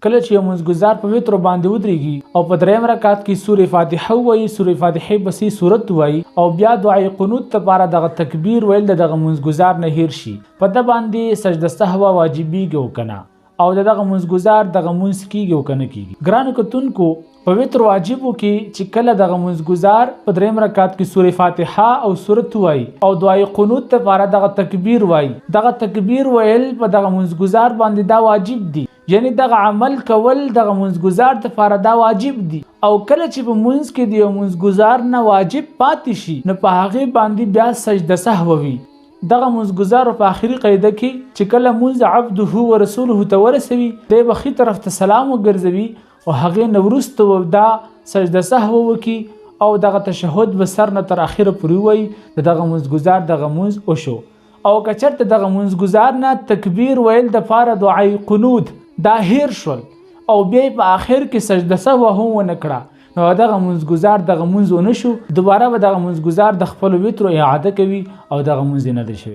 کله چې یو منځګزار په وتر باندې ودرېږي او په دریم رکعت کې سورې فاتحه ووایي، سورې فاتحې پسې سورت ووایي او بیا دعای قنوت لپاره دغه تکبیر ویل د دغه منځګزار نه هیر شي، په ده باندې سجده سهوه واجبېږي او که نه، او دغه منځګزار دغه منځ کېږي او که نه کېږي. ګرانو کتونکو، په وتر واجبو کې چې کله دغه منځګزار په دریم رکعت کې سورې فاتحه او سورت وایي او دعای قنوت لپاره دغه تکبیر وایي، دغه تکبیر ویل په دغه منځګزار باندې دا واجب دي، یعنی دغه عمل کول دغه منځګزار لپاره دا واجب دي. او کله چې په منځ کې د یو منځګزار نه واجب پاتې شي نو په هغې باندې بیا سجده سهوه وي. دغه منځګزار په آخري قاعده کې چې کله منځ عبده و رسوله ته ورسوي، دی به ښي طرف ته سلام وګرځوي او هغې نه وروسته دا سجده سهوه وکړي او دغه تشهد به سر نه تر اخره پورې ووایي، د دغه منځګزار دغه منځ وشو. او که چېرته دغه منځګزار نه تکبیر ویل دپاره دعای قنوت دا هیر شول او بیا په آخر کې سجده سهوه هم ونه کړه، نو دغه منځګزار دغه منځ ونه شو، دوباره به دغه منځګزار د خپلو وترو اعاده کوي او دغه منځ یې نه دی شوی.